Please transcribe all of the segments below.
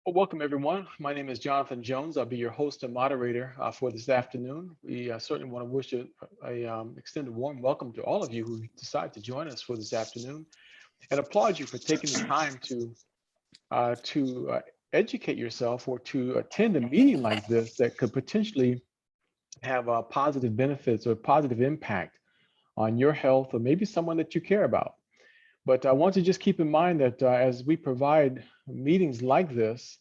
Well, welcome everyone. My name is Jonathan Jones. I'll be your host and moderator for this afternoon. We certainly want to wish extend a warm welcome to all of you who decide to join us for this afternoon, and applaud you for taking the time to educate yourself or to attend a meeting like this that could potentially have positive benefits or positive impact on your health or maybe someone that you care about. But I want to just keep in mind that as we provide meetings like this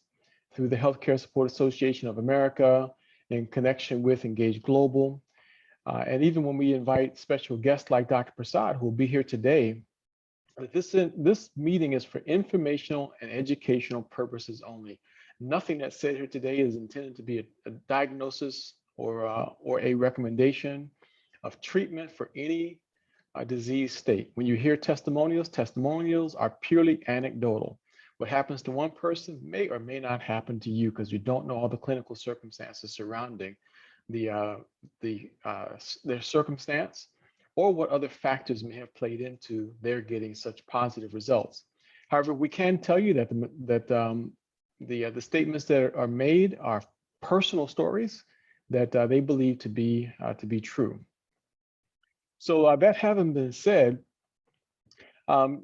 through the Healthcare Support Association of America in connection with Engage Global, and even when we invite special guests like Dr. Prasad, who will be here today, this meeting is for informational and educational purposes only. Nothing that's said here today is intended to be a diagnosis or a recommendation of treatment for any disease state. When you hear testimonials, testimonials are purely anecdotal. What happens to one person may or may not happen to you because you don't know all the clinical circumstances surrounding their circumstance or what other factors may have played into their getting such positive results. However, we can tell you that the statements that are made are personal stories that they believe to be true. So that having been said,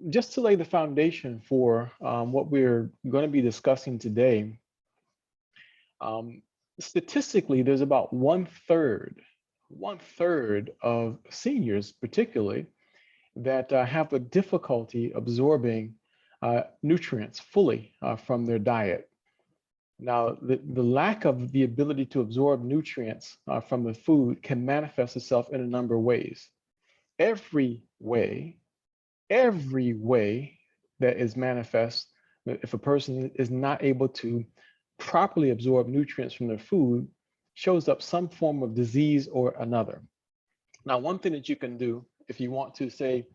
just to lay the foundation for what we're going to be discussing today, statistically, there's about one third of seniors, particularly, that have a difficulty absorbing nutrients fully from their diet. Now, the lack of the ability to absorb nutrients from the food can manifest itself in a number of ways. Every way that is manifest, if a person is not able to properly absorb nutrients from their food, shows up some form of disease or another. Now, one thing that you can do if you want to say,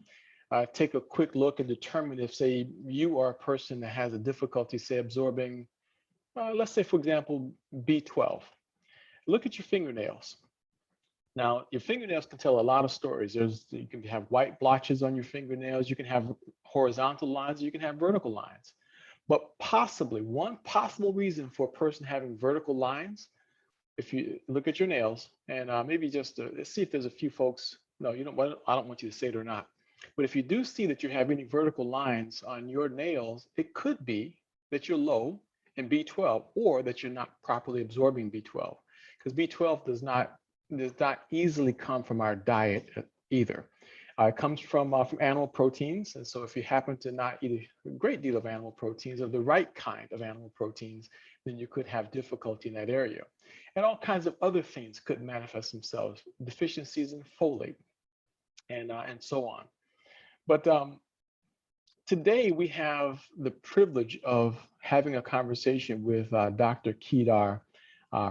take a quick look and determine if, say, you are a person that has a difficulty, say, absorbing, let's say, for example, B12. Look at your fingernails. Now, your fingernails can tell a lot of stories. You can have white blotches on your fingernails. You can have horizontal lines. You can have vertical lines. But possibly, one possible reason for a person having vertical lines, if you look at your nails and maybe just let's see if there's a few folks, no, you don't, I don't want you to say it or not. But if you do see that you have any vertical lines on your nails, it could be that you're low in B12 or that you're not properly absorbing B12, because B12 does not easily come from our diet either. It comes from animal proteins. And so if you happen to not eat a great deal of animal proteins or the right kind of animal proteins, then you could have difficulty in that area. And all kinds of other things could manifest themselves, deficiencies in folate and so on. But today we have the privilege of having a conversation with Dr. Kedar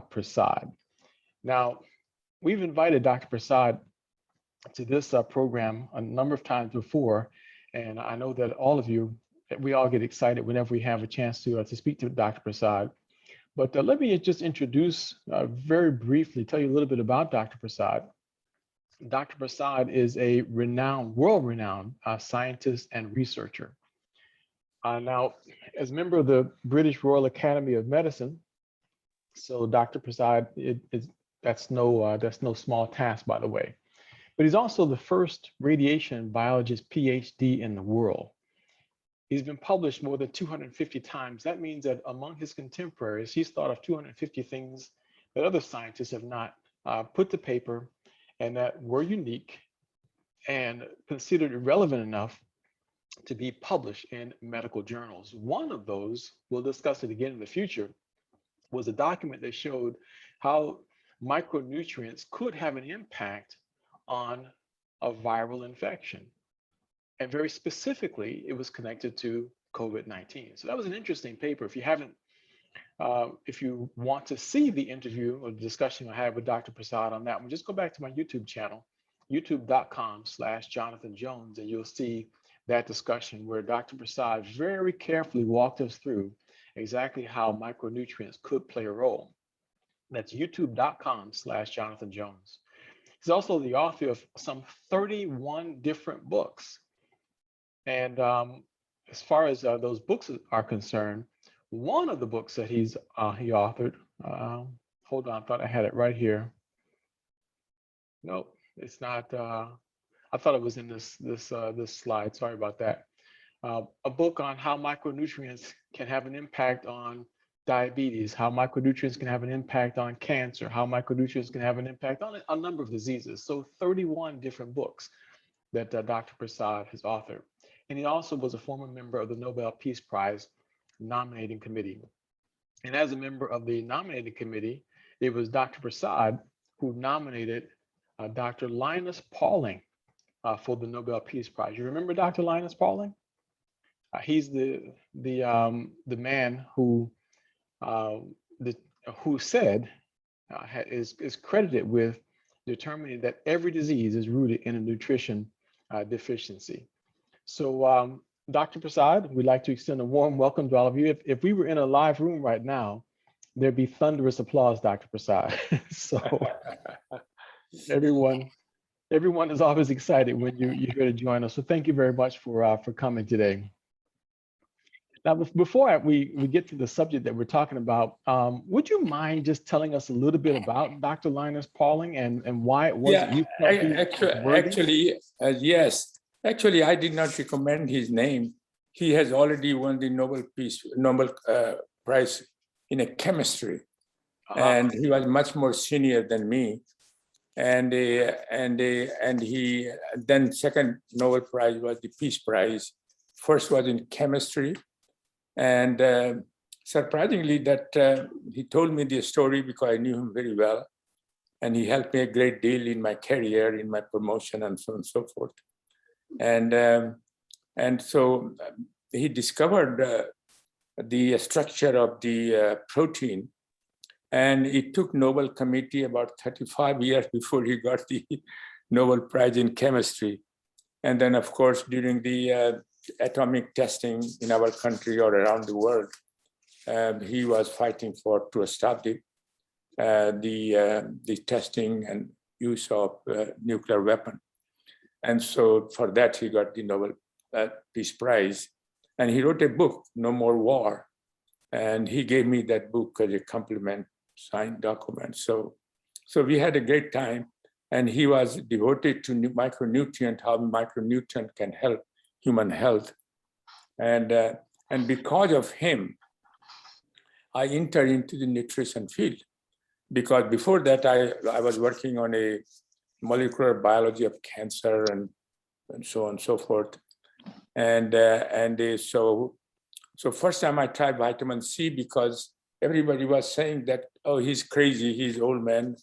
Prasad. Now, we've invited Dr. Prasad to this program a number of times before, and I know that all of you, we all get excited whenever we have a chance to speak to Dr. Prasad. But let me just introduce very briefly, tell you a little bit about Dr. Prasad. Dr. Prasad is a world-renowned scientist and researcher. Now, as a member of the British Royal Academy of Medicine, so Dr. Prasad that's no small task, by the way. But he's also the first radiation biologist PhD in the world. He's been published more than 250 times. That means that among his contemporaries, he's thought of 250 things that other scientists have not put to paper and that were unique and considered relevant enough to be published in medical journals. One of those, we'll discuss it again in the future, was a document that showed how micronutrients could have an impact on a viral infection. And very specifically, it was connected to COVID-19. So that was an interesting paper. If you want to see the interview or the discussion I had with Dr. Prasad on that one, just go back to my YouTube channel, youtube.com/Jonathan Jones, and you'll see that discussion where Dr. Prasad very carefully walked us through exactly how micronutrients could play a role. That's youtube.com/Jonathan Jones. He's also the author of some 31 different books. And as far as those books are concerned, One of the books that he authored, hold on, I thought I had it right here. Nope, it's not. I thought it was in this slide. Sorry about that. A book on how micronutrients can have an impact on diabetes, how micronutrients can have an impact on cancer, how micronutrients can have an impact on a number of diseases. So 31 different books that Dr. Prasad has authored. And he also was a former member of the Nobel Peace Prize nominating committee. And as a member of the nominating committee, it was Dr. Prasad who nominated Dr. Linus Pauling for the Nobel Peace Prize. You remember Dr. Linus Pauling? He's the man who said is credited with determining that every disease is rooted in a nutrition deficiency. So Dr. Prasad, we'd like to extend a warm welcome to all of you. If we were in a live room right now, there'd be thunderous applause, Dr. Prasad. So everyone is always excited when you're here to join us. So thank you very much for coming today. Now, before we get to the subject that we're talking about, would you mind just telling us a little bit about Dr. Linus Pauling and why it was that you felt he was worthy? Yes. Actually, I did not recommend his name. He has already won the Nobel Prize in chemistry, and he was much more senior than me. And he then second Nobel Prize was the Peace Prize. First was in chemistry, and surprisingly, that he told me the story because I knew him very well, and he helped me a great deal in my career, in my promotion, and so on and so forth. And so he discovered the structure of the protein, and it took Nobel Committee about 35 years before he got the Nobel Prize in chemistry. And then, of course, during the atomic testing in our country or around the world, he was fighting to stop the testing and use of nuclear weapon. And so for that, he got the Nobel Peace Prize. And he wrote a book, No More War. And he gave me that book as a compliment, signed document. So we had a great time. And he was devoted to micronutrient, how micronutrient can help human health. And because of him, I entered into the nutrition field. Because before that, I was working on a molecular biology of cancer and so on and so forth. So first time I tried vitamin C because everybody was saying that, oh, he's crazy, he's old man,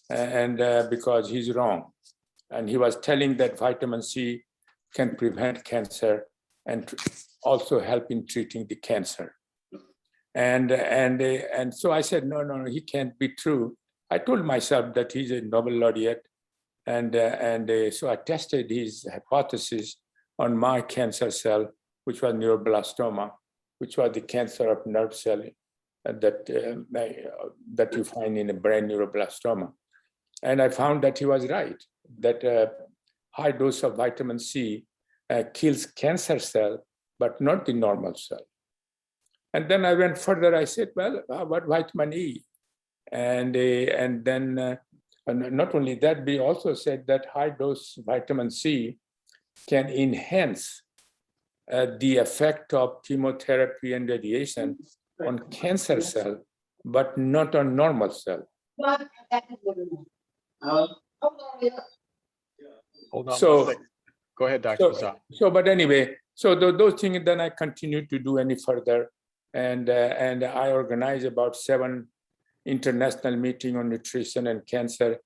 and because he's wrong. And he was telling that vitamin C can prevent cancer and also help in treating the cancer. And so I said, no, he can't be true. I told myself that he's a Nobel laureate. And so I tested his hypothesis on my cancer cell, which was neuroblastoma, which was the cancer of nerve cell that you find in a brain, neuroblastoma. And I found that he was right, that high dose of vitamin C kills cancer cell, but not the normal cell. And then I went further. I said, well, what vitamin E? And then not only that, we also said that high dose vitamin C can enhance the effect of chemotherapy and radiation on cancer cell, but not on normal cell. Hold on. Go ahead, Dr. Prasad. But anyway, so those things, then I continued to do any further. And I organized about 7 international meetings on nutrition and cancer.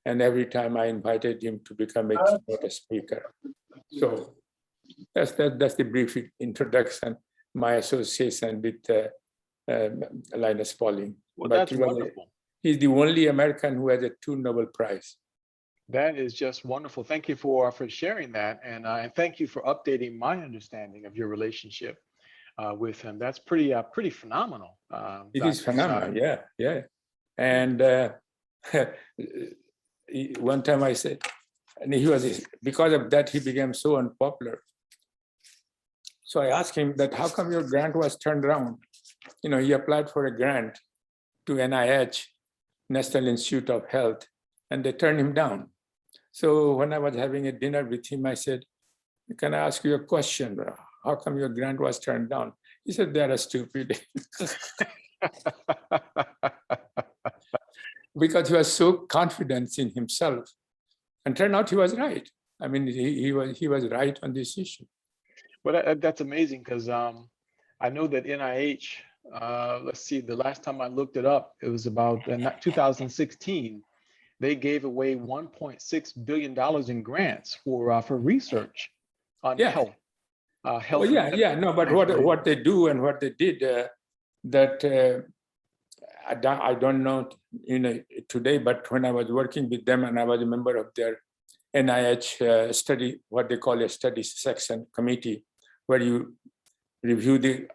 And every time I invited him to become a keynote speaker. So that's the brief introduction, my association with Linus Pauling. Well, that's wonderful. He's the only American who has a 2 Nobel Prize. That is just wonderful. Thank you for sharing that. And thank you for updating my understanding of your relationship with him. That's pretty phenomenal. It is phenomenal, yeah. And one time I said, and because of that, he became so unpopular. So I asked him that, how come your grant was turned around? he applied for a grant to NIH, National Institute of Health, and they turned him down. So when I was having a dinner with him, I said, can I ask you a question? How come your grant was turned down? He said, they are stupid. Because he was so confident in himself. And turned out he was right. I mean, he was right on this issue. Well, that's amazing because I know that NIH, let's see, the last time I looked it up, it was about 2016. They gave away $1.6 billion in grants for research on health. Well, no, but what they do and what they did, I don't know, today, but when I was working with them and I was a member of their NIH study, what they call a study section committee, where you review the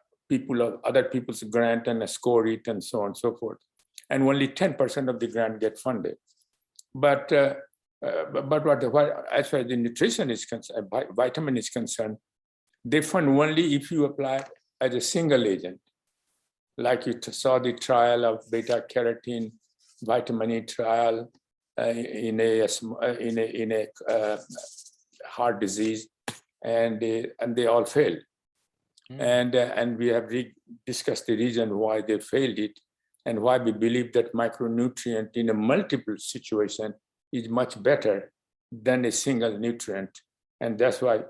other people's grant and score it and so on and so forth. And only 10% of the grant get funded. But as far as the nutrition is concerned, vitamin is concerned, they fund only if you apply as a single agent. Like you saw the trial of beta carotene vitamin E trial in a heart disease, and they all failed. And we have discussed the reason why they failed it, and why we believe that micronutrient in a multiple situation is much better than a single nutrient. And that's why,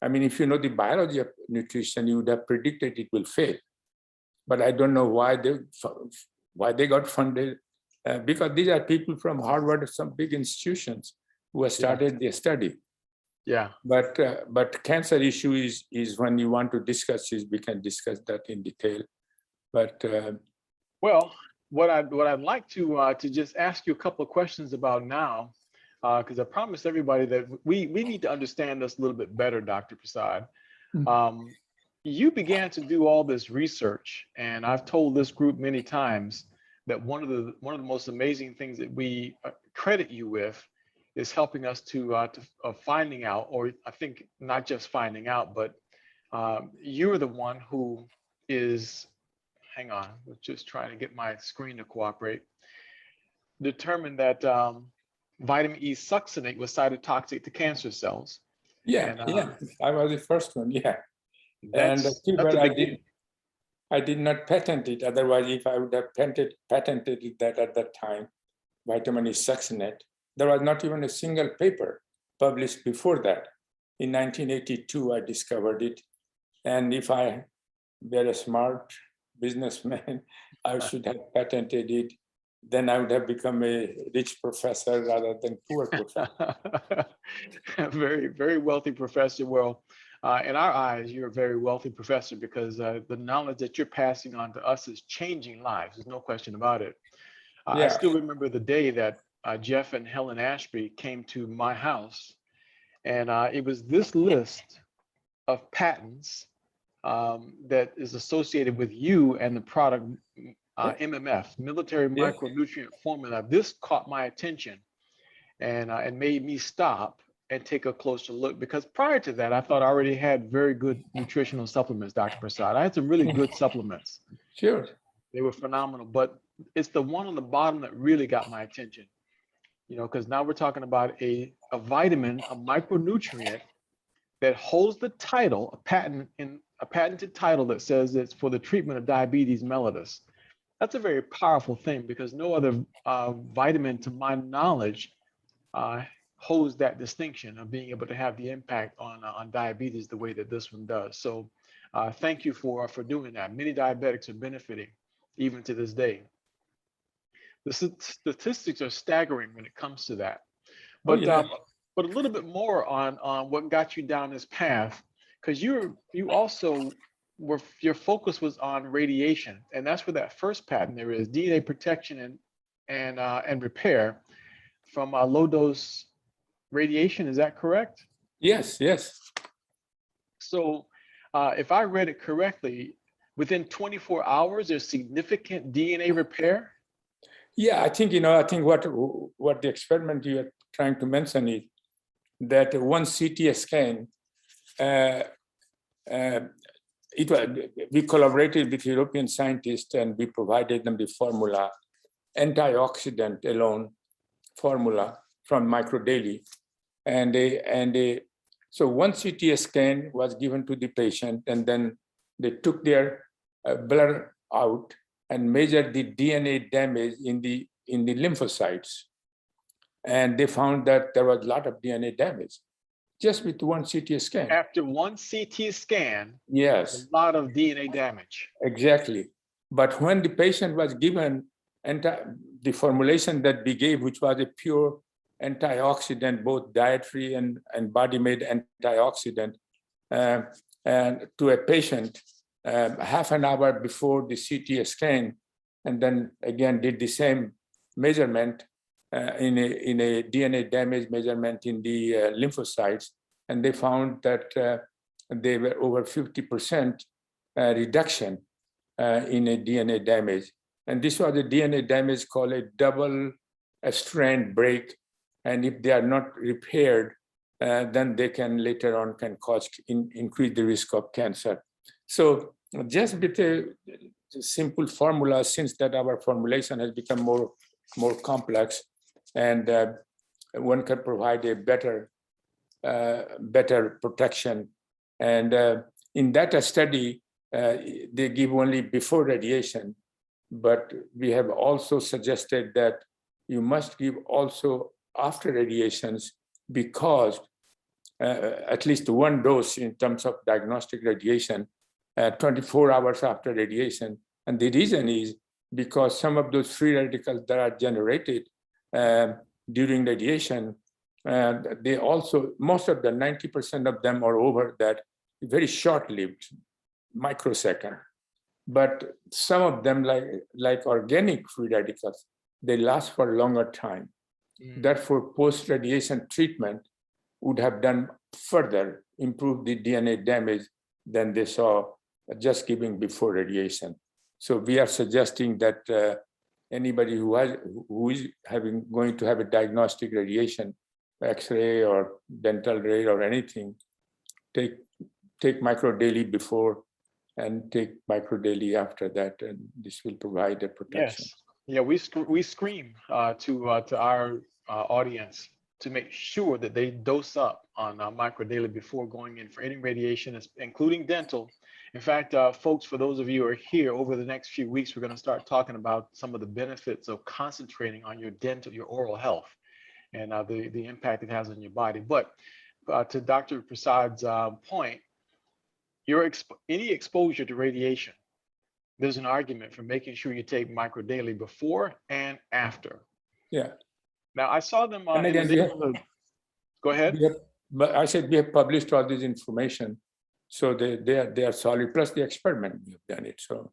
I mean, if you know the biology of nutrition, you would have predicted it will fail. But I don't know why they got funded, because these are people from Harvard, some big institutions who have started their study. Yeah. But cancer issue is when you want to discuss it, we can discuss that in detail. But well, what I'd like to just ask you a couple of questions about now, because I promised everybody that we need to understand this a little bit better, Dr. Prasad. You began to do all this research, and I've told this group many times that one of the most amazing things that we credit you with is helping us to finding out, or I think not just finding out, but you're the one who is, hang on, we're just trying to get my screen to cooperate, determined that vitamin E succinate was cytotoxic to cancer cells. I was the first one, And I did not patent it. Otherwise, if I would have patented it that at that time, vitamin E succinate, there was not even a single paper published before that. In 1982, I discovered it. And if I were a smart businessman, I should have patented it. Then I would have become a rich professor rather than poor professor. Very, very wealthy professor. Well, in our eyes, you're a very wealthy professor because the knowledge that you're passing on to us is changing lives. There's no question about it. I still remember the day that Jeff and Helen Ashby came to my house, and it was this list of patents that is associated with you and the product MMF, Military Micronutrient Formula. This caught my attention and made me stop and take a closer look, because prior to that, I thought I already had very good nutritional supplements, Dr. Prasad. I had some really good supplements. Sure. They were phenomenal, but it's the one on the bottom that really got my attention, because now we're talking about a vitamin, a micronutrient that holds the title, a patented title that says it's for the treatment of diabetes mellitus. That's a very powerful thing, because no other vitamin, to my knowledge, holds that distinction of being able to have the impact on diabetes the way that this one does. So thank you for doing that. Many diabetics are benefiting even to this day. The statistics are staggering when it comes to that. But but a little bit more on what got you down this path, because you also your focus was on radiation, and that's where that first patent there is, DNA protection and repair from low dose radiation. Is that correct? Yes. So if I read it correctly, within 24 hours, there's significant DNA repair? Yeah, I think what the experiment you are trying to mention is that one CT scan we collaborated with European scientists and we provided them the formula, antioxidant alone formula from microdaily. So one CT scan was given to the patient, and then they took their blood out and measured the DNA damage in the lymphocytes. And they found that there was a lot of DNA damage just with one CT scan. After one CT scan, yes, a lot of DNA damage. Exactly. But when the patient was given the formulation that we gave, which was a pure antioxidant, both dietary and body-made antioxidant, and to a patient half an hour before the CT scan, and then again did the same measurement in a DNA damage measurement in the lymphocytes, and they found that they were over 50% reduction in a DNA damage. And this was a DNA damage called a double strand break. And if they are not repaired, then they can later on increase the risk of cancer. So just with a simple formula, since that our formulation has become more complex, and one can provide a better protection. And in that study, they give only before radiation, but we have also suggested that you must give also after radiations, because at least one dose in terms of diagnostic radiation 24 hours after radiation. And the reason is because some of those free radicals that are generated during radiation, they also, most of the 90% of them are over that, very short-lived, microsecond. But some of them, like organic free radicals, they last for a longer time. Therefore, post-radiation treatment would have done further improve the DNA damage than they saw just giving before radiation. So we are suggesting that anybody who is going to have a diagnostic radiation, X-ray or dental ray or anything, take microdaily before and take microdaily after that, and this will provide a protection. Yes. Yeah, we scream to our audience to make sure that they dose up on microdaily before going in for any radiation, including dental. In fact, folks, for those of you who are here, over the next few weeks, we're going to start talking about some of the benefits of concentrating on your dental, your oral health, and the impact it has on your body. But to Dr. Prasad's point, any exposure to radiation, there's an argument for making sure you take microdaily before and after. Yeah. Now, I saw them and again, Go ahead. But I said we have published all this information, so they are solid. Plus the experiment we have done it. So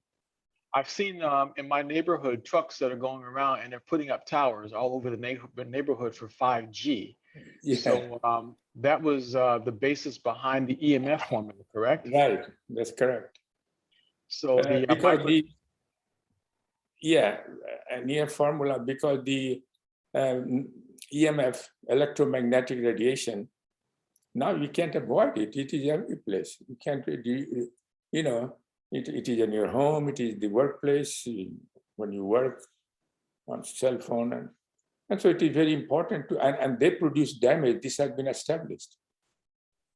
I've seen in my neighborhood trucks that are going around and they're putting up towers all over the neighborhood for 5G. Yeah. So that was the basis behind the EMF formula, correct? Right, that's correct. So an EMF formula, because the EMF, electromagnetic radiation, now you can't avoid it. It is every place. You can't, you know, it is in your home, it is the workplace, when you work on cell phone. And so it is very important to, and they produce damage. This has been established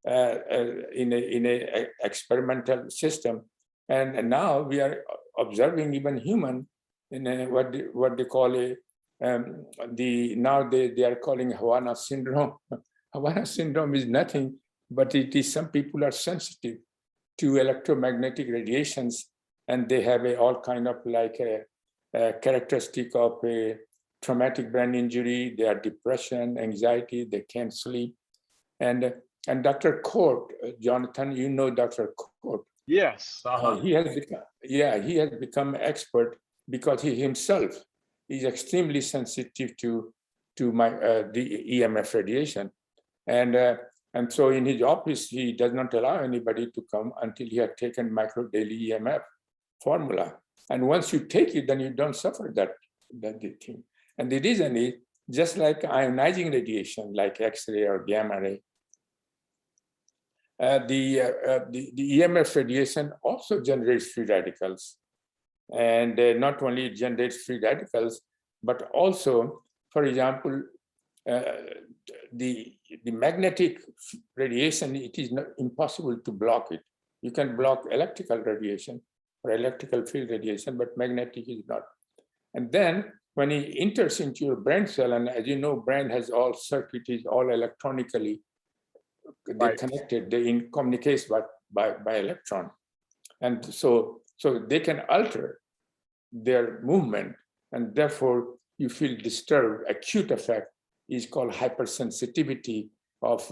in a experimental system. And now we are observing even human in what they call now they are calling Havana syndrome. Havana syndrome is nothing, but it is some people are sensitive to electromagnetic radiations, and they have all kind of like a characteristic of a traumatic brain injury. They are depression, anxiety, they can't sleep. And Dr. Court, Jonathan, you know Dr. Court. Yes. He has become expert because he himself is extremely sensitive to the EMF radiation, and so in his office he does not allow anybody to come until he had taken microdaily EMF formula. And once you take it, then you don't suffer that thing. And the reason is just like ionizing radiation, like X-ray or gamma ray. the EMF radiation also generates free radicals. And not only it generates free radicals, but also, for example, the magnetic radiation, it is not impossible to block it. You can block electrical radiation or electrical field radiation, but magnetic is not. And then when it enters into your brain cell, and as you know, brain has all circuitries, all electronically, they're connected, they communicate by electron. And so they can alter their movement, and therefore you feel disturbed. Acute effect is called hypersensitivity of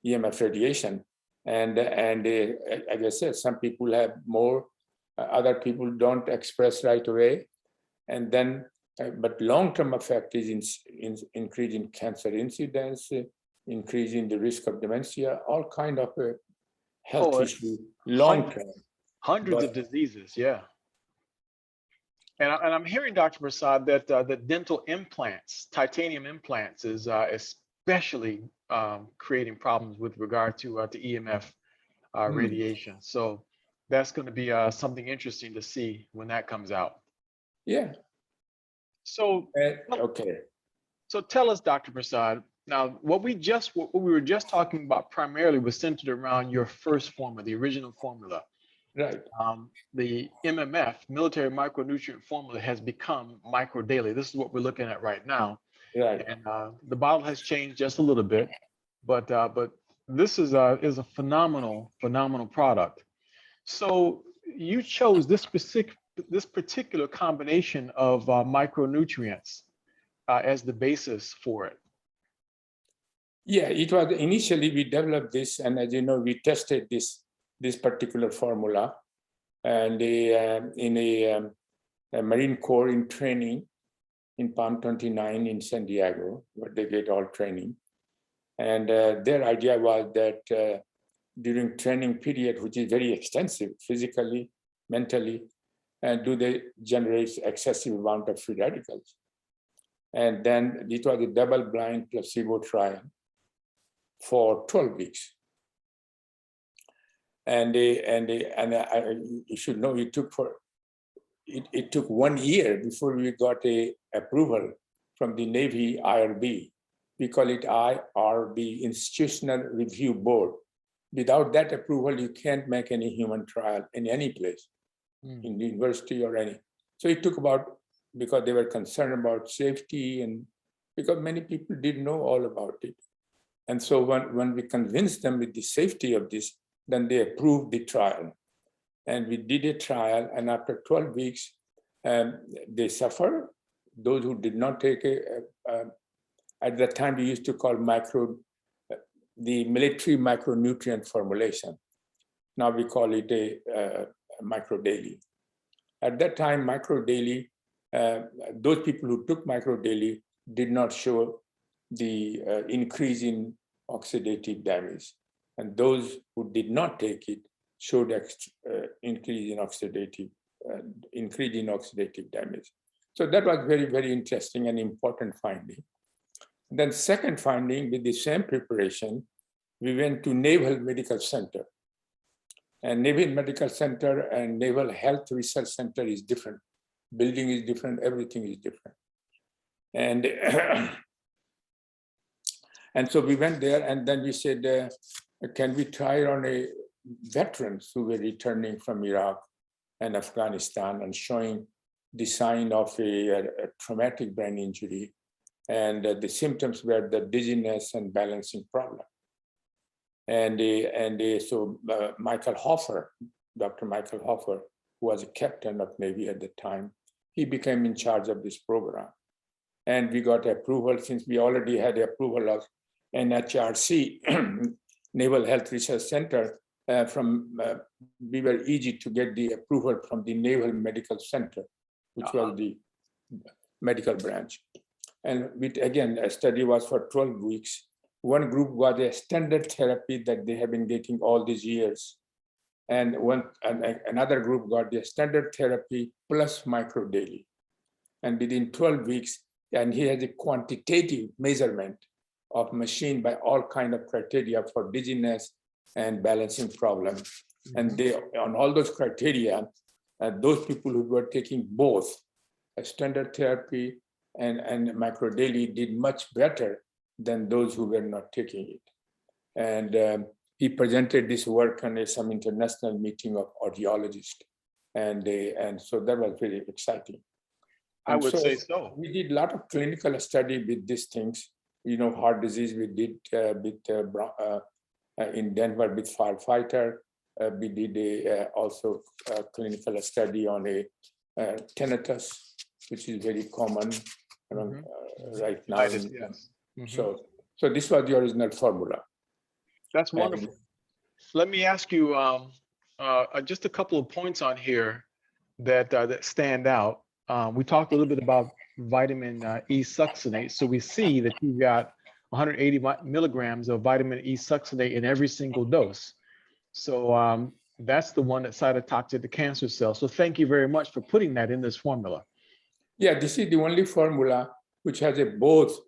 EMF radiation. And as I said, some people have more, other people don't express right away. And then, but long-term effect is increase in cancer incidence, increase in the risk of dementia, all kind of health issues, long-term. Hundreds of diseases, yeah. And I'm hearing, Dr. Prasad, that the dental implants, titanium implants, is especially creating problems with regard to EMF radiation. So that's going to be something interesting to see when that comes out. Yeah. So okay. So tell us, Dr. Prasad. Now, what we were just talking about primarily was centered around your first formula, the original formula. Right. The MMF, military micronutrient formula, has become micro daily. This is what we're looking at right now. Right. And the bottle has changed just a little bit, but this is a phenomenal product. So you chose this particular combination of micronutrients as the basis for it. Yeah, it was initially we developed this, and as you know, we tested this particular formula, and in a Marine Corps in training in Palm 29 in San Diego, where they get all training. And their idea was that during training period, which is very extensive physically, mentally, do they generate excessive amount of free radicals? And then it was a double-blind placebo trial for 12 weeks. And you should know it took 1 year before we got a approval from the Navy IRB. We call it IRB, Institutional Review Board. Without that approval, you can't make any human trial in any place, in the university or any. So it took about, because they were concerned about safety, and because many people didn't know all about it. And so when we convinced them with the safety of this, then they approved the trial. And we did a trial, and after 12 weeks, they suffer. Those who did not take at that time we used to call the military micronutrient formulation. Now we call it a micro daily. At that time, micro daily, those people who took micro daily did not show the increase in oxidative damage. And those who did not take it showed increase in oxidative damage. So that was very, very interesting and important finding. Then second finding, with the same preparation, we went to Naval Medical Center. And Naval Medical Center and Naval Health Research Center is different. Building is different, everything is different. And, and so we went there, and then we said, can we try it on a veterans who were returning from Iraq and Afghanistan and showing the sign of a traumatic brain injury. And the symptoms were the dizziness and balancing problem. And so Michael Hoffer, Dr. Michael Hoffer, who was a captain of Navy at the time, he became in charge of this program. And we got approval, since we already had approval of NHRC, Naval Health Research Center, we were easy to get the approval from the Naval Medical Center, which was the medical branch. And again, a study was for 12 weeks. One group was a standard therapy that they have been getting all these years. And another group got the standard therapy plus micro daily. And within 12 weeks, and he has a quantitative measurement of machine by all kind of criteria for dizziness, and balancing problem. And they, on all those criteria, those people who were taking both a standard therapy and microdaily did much better than those who were not taking it. And he presented this work on some international meeting of audiologists. And so that was very exciting. I would say so. We did a lot of clinical study with these things. You know, heart disease we did in Denver with firefighter. We did also a clinical study on a tinnitus, which is very common right now. Yes. So this was the original formula. That's wonderful. Let me ask you just a couple of points on here that stand out. We talked a little bit about vitamin E succinate. So we see that you've got 180 milligrams of vitamin E succinate in every single dose. So that's the one that cytotoxic the cancer cells. So thank you very much for putting that in this formula. Yeah, this is the only formula which has a both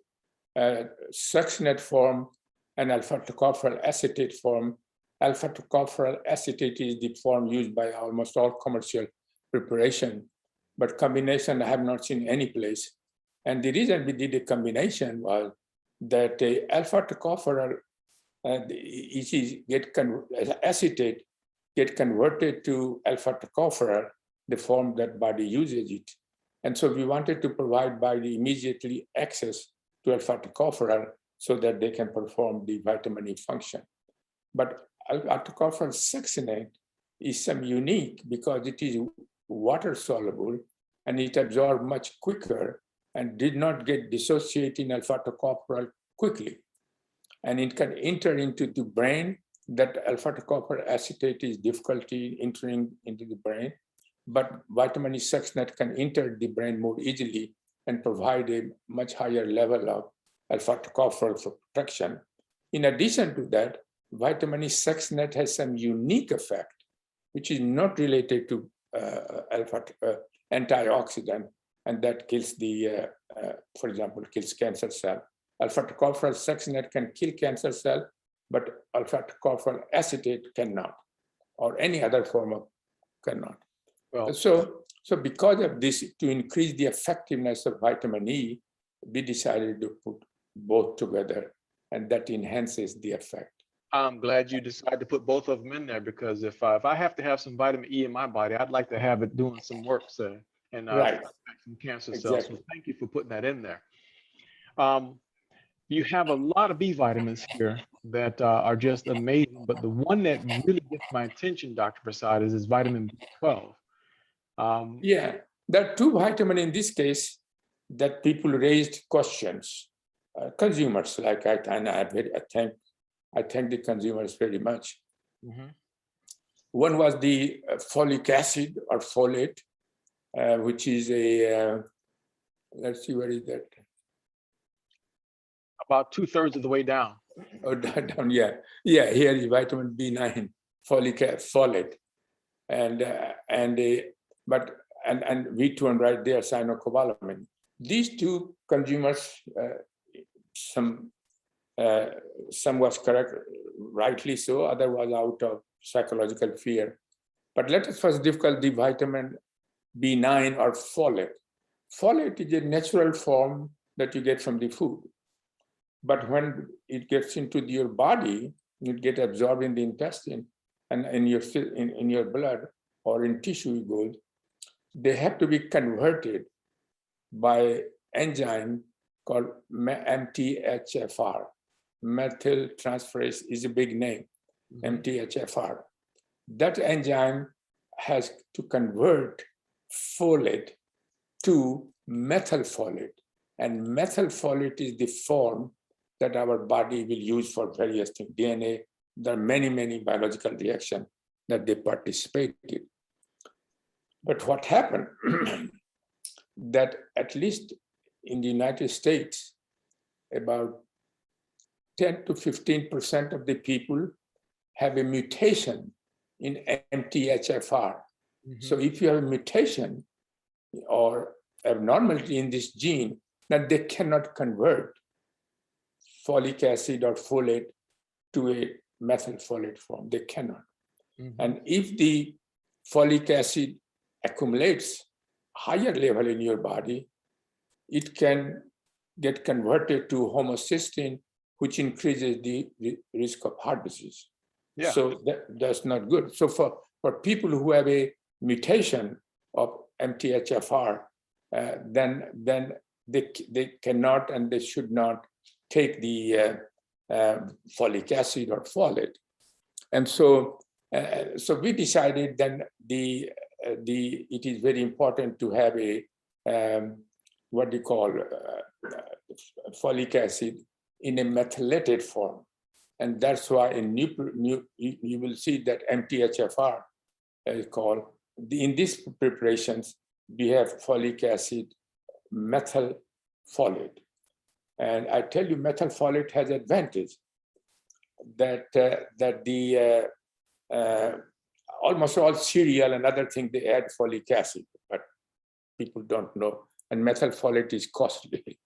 succinate form and alpha tocopherol acetate form. Alpha tocopherol acetate is the form used by almost all commercial preparation, but combination I have not seen any place. And the reason we did a combination was that alpha tocopherol acetate get converted to alpha tocopherol, the form that body uses it. And so we wanted to provide body immediately access to alpha tocopherol so that they can perform the vitamin E function. But alpha tocopherol succinate is some unique because it is water soluble and it absorbs much quicker and did not get dissociated in alpha tocopherol quickly. And it can enter into the brain. That alpha tocopherol acetate is difficulty entering into the brain, but vitamin E succinate can enter the brain more easily and provide a much higher level of alpha tocopherol for protection. In addition to that, vitamin E succinate has some unique effect, which is not related to antioxidant, and that kills the, for example, kills cancer cell. Alpha tocopherol succinate can kill cancer cell, but alpha tocopherol acetate cannot, or any other form of cannot. Well, so because of this, to increase the effectiveness of vitamin E, we decided to put both together, and that enhances the effect. I'm glad you decided to put both of them in there, because if I have to have some vitamin E in my body, I'd like to have it doing some work and right. some cancer Exactly. cells. So thank you for putting that in there. You have a lot of B vitamins here that are just amazing, but the one that really gets my attention, Dr. Prasad, is vitamin B12. Yeah, there are two vitamins in this case that people raised questions. Consumers, like I thank the consumers very much. One was the folic acid or folate, which is a, let's see, where is that? About 2/3 of the way down. Oh, down, yeah. Yeah, here is vitamin B9, folate. And V2 right there, cyanocobalamin. These two consumers, some was correct, rightly so, other was out of psychological fear. But let us first discuss the vitamin B9 or folate. Folate is a natural form that you get from the food. But when it gets into your body, it gets absorbed in the intestine and in your blood or in tissue it goes. They have to be converted by enzyme called MTHFR. Methyl transferase is a big name, MTHFR. That enzyme has to convert folate to methylfolate. And methylfolate is the form that our body will use for various things. DNA, there are many, many biological reactions that they participate in. But what happened, that at least in the United States, about 10 to 15% of the people have a mutation in MTHFR. So if you have a mutation or abnormality in this gene, then they cannot convert folic acid or folate to a methylfolate form. They cannot. Mhm. And if the folic acid accumulates higher level in your body, it can get converted to homocysteine, which increases the risk of heart disease. Yeah. So that's not good. So for people who have a mutation of MTHFR, then they cannot and they should not take the folic acid or folate. And so we decided then it is very important to have a what do you call folic acid in a methylated form. And that's why in you will see that MTHFR is called. In these preparations, we have folic acid methylfolate. And I tell you, methylfolate has advantage that almost all cereal and other things, they add folic acid, but people don't know. And methylfolate is costly.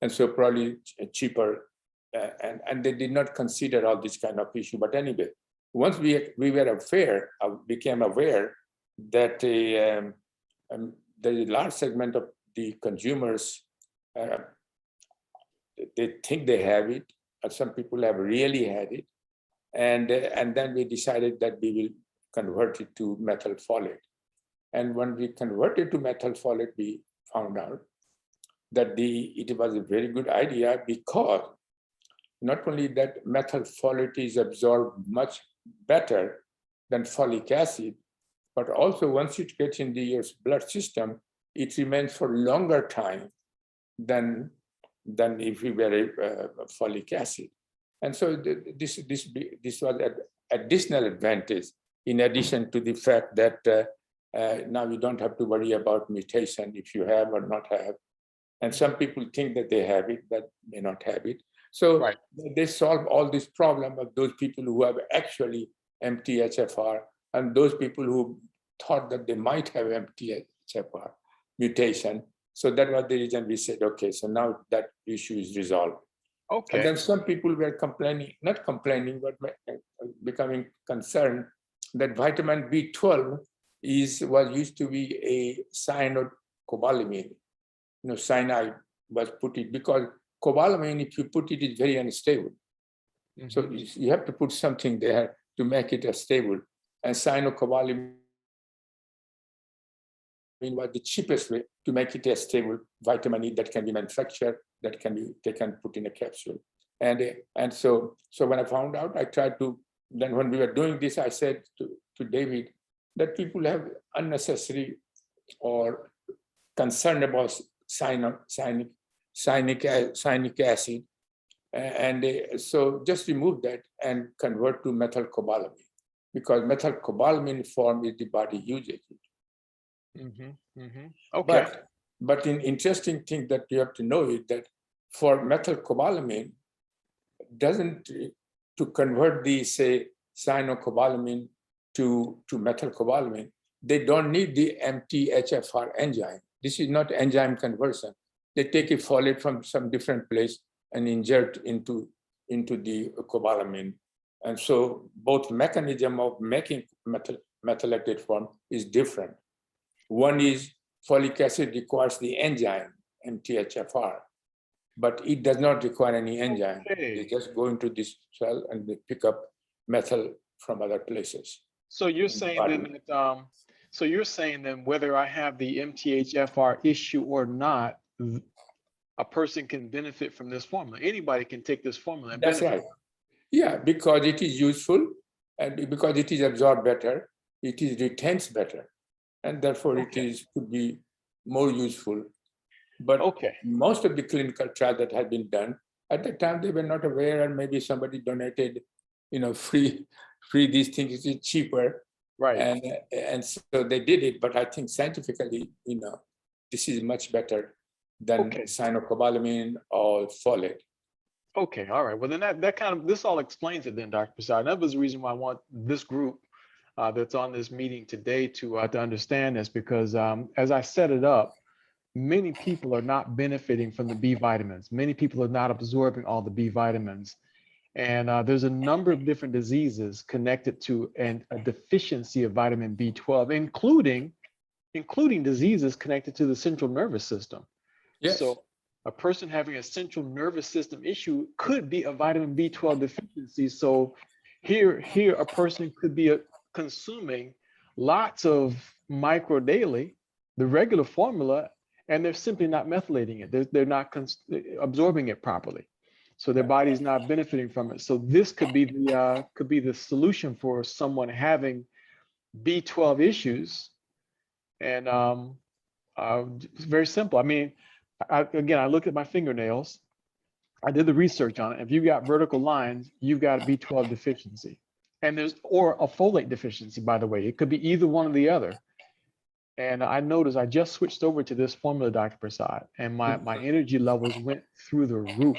And so probably cheaper. And they did not consider all this kind of issue. But anyway, once we became aware that the large segment of the consumers, they think they have it, and some people have really had it. And then we decided that we will convert it to methylfolate. And when we converted to methylfolate, we found out that it was a very good idea, because not only that methylfolate is absorbed much better than folic acid, but also once it gets into your blood system, it remains for longer time than if we were folic acid. And so this was an additional advantage, in addition to the fact that now you don't have to worry about mutation if you have or not have. And some people think that they have it, but may not have it. So Right. they solve all this problem of those people who have actually MTHFR and those people who thought that they might have MTHFR mutation. So that was the reason we said, okay, so now that issue is resolved. Okay. And then some people were not complaining, but becoming concerned that vitamin B12 was used to be a cyanocobalamin. Cyanide was put it, because cobalamin, if you put it, is very unstable. Mhm. So you have to put something there to make it stable. And cyanocobalamin was the cheapest way to make it a stable vitamin E that can be manufactured, that they can put in a capsule. And so when I found out, I tried to, then when we were doing this, I said to David that people have unnecessary or concern about cyanic acid. And so just remove that and convert to methylcobalamin, because methylcobalamin form is the body uses it. Mhm. Mhm. Okay. But an interesting thing that you have to know is that for methylcobalamin, to convert the, say, cyanocobalamin to methylcobalamin, they don't need the MTHFR enzyme. This is not enzyme conversion. They take a folate from some different place and inject into the cobalamin. And so both mechanism of making methylated form is different. One is folic acid requires the enzyme, MTHFR, but it does not require any enzyme. Okay. They just go into this cell and they pick up methyl from other places. So you're saying then that, so you're saying then whether I have the MTHFR issue or not, a person can benefit from this formula. Anybody can take this formula and That's benefit. right. Yeah, because it is useful and because it is absorbed better, it is retains better, and therefore it could be more useful. But most of the clinical trials that had been done, at the time they were not aware, and maybe somebody donated, free these things, is cheaper. Right. And so they did it, but I think scientifically, this is much better than cyanocobalamin or folate. Okay, all right. Well, then this all explains it then, Dr. Prasad. That was the reason why I want this group that's on this meeting today to understand this, because as I set it up, many people are not benefiting from the B vitamins. Many people are not absorbing all the B vitamins. And there's a number of different diseases connected to a deficiency of vitamin B12, including diseases connected to the central nervous system. Yes. So a person having a central nervous system issue could be a vitamin B12 deficiency. So here a person could be consuming lots of micro daily, the regular formula, and they're simply not methylating it. They're not absorbing it properly. So their body's not benefiting from it. So this could be the solution for someone having B12 issues. And it's very simple. I mean, again, I look at my fingernails. I did the research on it. If you've got vertical lines, you've got a B12 deficiency. And or a folate deficiency, by the way. It could be either one or the other. And I noticed I just switched over to this formula, Dr. Prasad, and my energy levels went through the roof.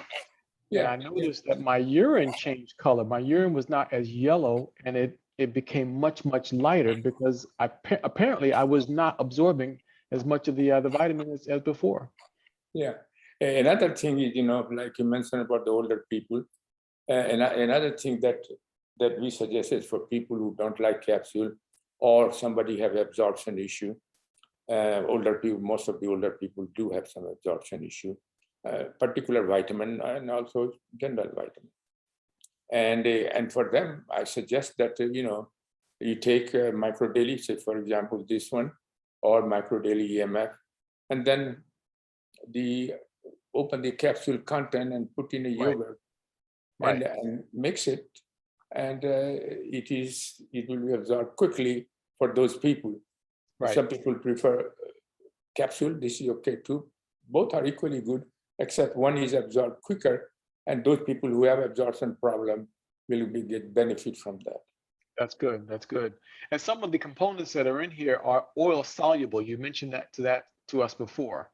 And I noticed that my urine changed color. My urine was not as yellow, and it became much, much lighter because apparently I was not absorbing as much of the vitamins as before. Yeah. Another thing is, like you mentioned about the older people, another thing that we suggested for people who don't like capsule or somebody have absorption issue. Older people, most of the older people do have some absorption issue, particular vitamin and also general vitamin. And for them, I suggest that, you take micro daily, say, for example, this one, or micro daily EMF, and then open the capsule content and put in a yogurt and mix it. And it will be absorbed quickly for those people. Some people prefer capsule. This is okay too. Both are equally good, except one is absorbed quicker, and those people who have absorption problem will get benefit from that. That's good. That's good. And some of the components that are in here are oil soluble. You mentioned that to us before.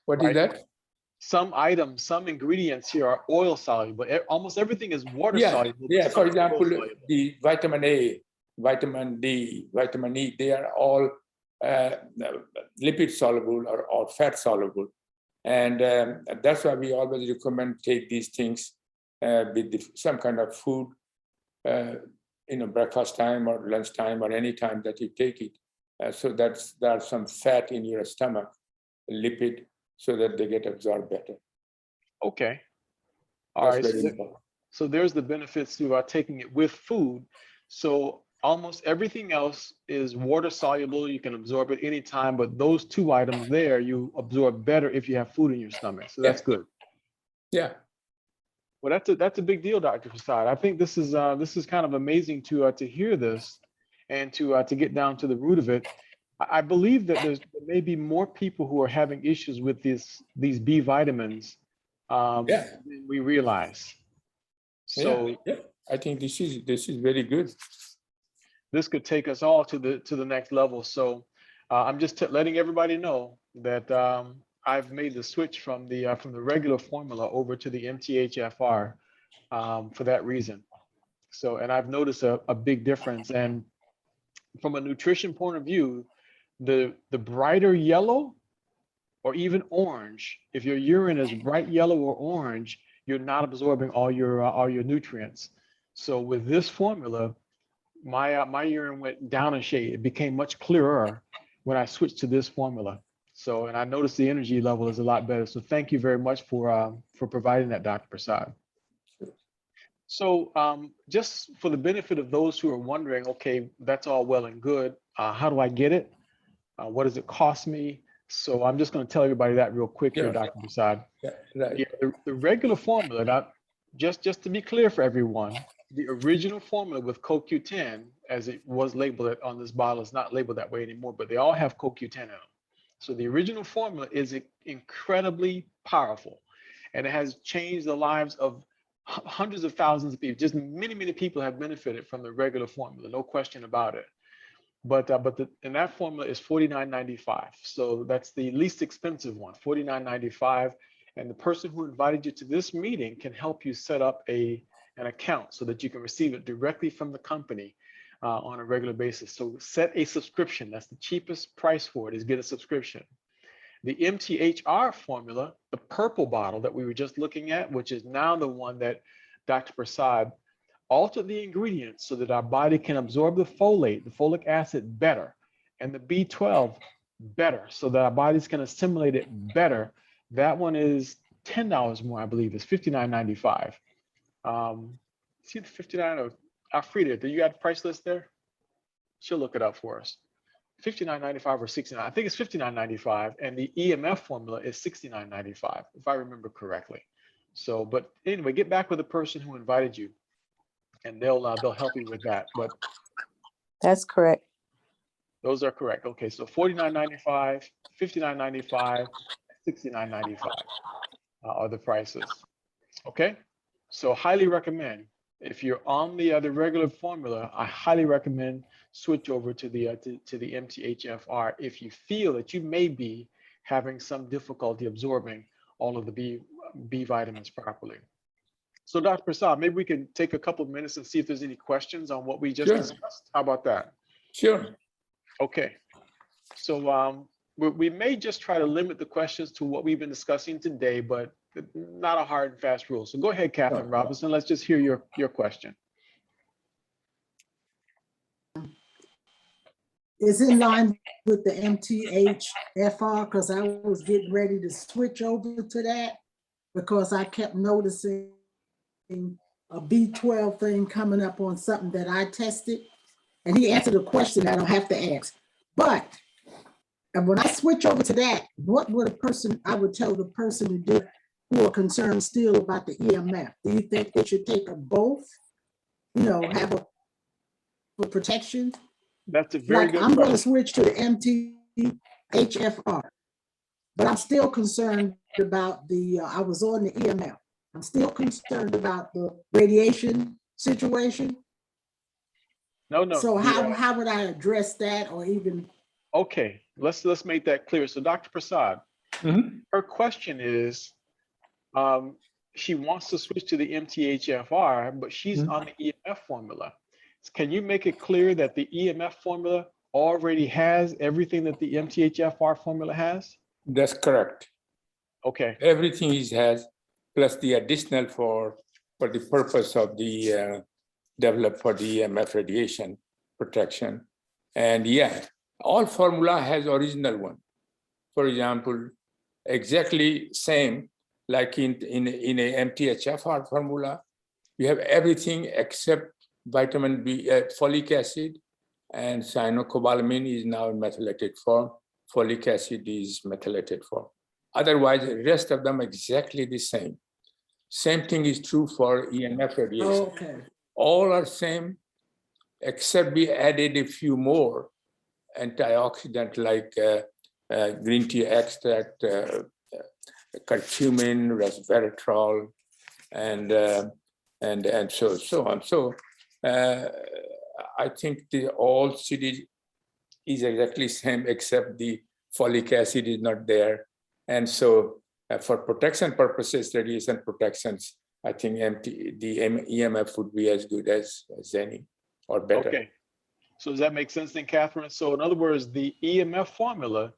What is that? Some items, some ingredients here are oil soluble. Almost everything is water soluble. Yeah. For example, the vitamin A, vitamin D, vitamin E, they are all lipid soluble or fat soluble. And that's why we always recommend take these things with some kind of food, breakfast time or lunch time or any time that you take it. So there's some fat in your stomach, lipid, so that they get absorbed better. Okay. All right. So there's the benefits to taking it with food. So almost everything else is water soluble. You can absorb it anytime, but those two items there, you absorb better if you have food in your stomach. So that's good. Yeah. Well, that's a big deal, Dr. Prasad. I think this is kind of amazing to hear this and to get down to the root of it. I believe that there may be more people who are having issues with these B vitamins than we realize. So I think this is very good. This could take us all to the next level. So I'm just letting everybody know that I've made the switch from the regular formula over to the MTHFR for that reason. So, and I've noticed a big difference. And from a nutrition point of view, the brighter yellow or even orange, if your urine is bright yellow or orange, you're not absorbing all your nutrients. So with this formula, my urine went down a shade. It became much clearer when I switched to this formula. So, and I noticed the energy level is a lot better. So thank you very much for providing that, Dr. Prasad. So just for the benefit of those who are wondering, okay, that's all well and good. How do I get it? What does it cost me? So I'm just going to tell everybody that real quick here, Dr. Prasad. The regular formula, now, just to be clear for everyone, the original formula with CoQ10, as it was labeled on this bottle, is not labeled that way anymore, but they all have CoQ10 in them. So the original formula is incredibly powerful, and it has changed the lives of hundreds of thousands of people. Just many, many people have benefited from the regular formula, no question about it. But and that formula is $49.95. So that's the least expensive one, $49.95. And the person who invited you to this meeting can help you set up an account so that you can receive it directly from the company on a regular basis. So set a subscription. That's the cheapest price for it, is get a subscription. The MTHR formula, the purple bottle that we were just looking at, which is now the one that Dr. Prasad, alter the ingredients so that our body can absorb the folate, the folic acid better, and the B12 better, so that our bodies can assimilate it better. That one is $10 more, I believe. It's $59.95. See the 59 or Alfreda, do you got the price list there? She'll look it up for us. $59.95 or $69. I think it's $59.95, and the EMF formula is $69.95, if I remember correctly. So, but anyway, get back with the person who invited you, and they'll help you with that. But That's correct. those are correct. Okay, so $49.95, $59.95, $69.95 are the prices. Okay, so highly recommend. If you're on the regular formula, I highly recommend switch over to the MTHFR if you feel that you may be having some difficulty absorbing all of the B vitamins properly. So Dr. Prasad, maybe we can take a couple of minutes and see if there's any questions on what we just discussed. How about that? Sure. Okay. So we may just try to limit the questions to what we've been discussing today, but not a hard and fast rule. So go ahead, Catherine Robinson. Let's just hear your question. Is in line with the MTHFR, because I was getting ready to switch over to that because I kept noticing a B12 thing coming up on something that I tested, and he answered a question I don't have to ask. But and when I switch over to that, what would I would tell the person to do who are concerned still about the EMF? Do you think they should take them both? You know, have a for protection? That's a very good I'm going to question. switch to the MTHFR, but I'm still concerned about I was on the EMF. I'm still concerned about the radiation situation. No. So how would I address that, or even? Okay, let's make that clear. So Dr. Prasad, her question is, she wants to switch to the MTHFR, but she's on the EMF formula. Can you make it clear that the EMF formula already has everything that the MTHFR formula has? That's correct. Okay. Everything has, plus the additional for the purpose of the developed for the EMF radiation protection. And yeah, all formula has original one. For example, exactly same like in a MTHFR formula, you have everything except vitamin B, folic acid, and cyanocobalamin is now in methylated form. Folic acid is methylated form. Otherwise, the rest of them exactly the same. Same thing is true for EMF radiation. Okay. All are same, except we added a few more antioxidant like green tea extract, curcumin, resveratrol, and so on. So I think all CD is exactly same, except the folic acid is not there. And so for protection purposes, radiation protections, I think the EMF would be as good as any or better. Okay. So does that make sense then, Catherine? So in other words, the EMF formula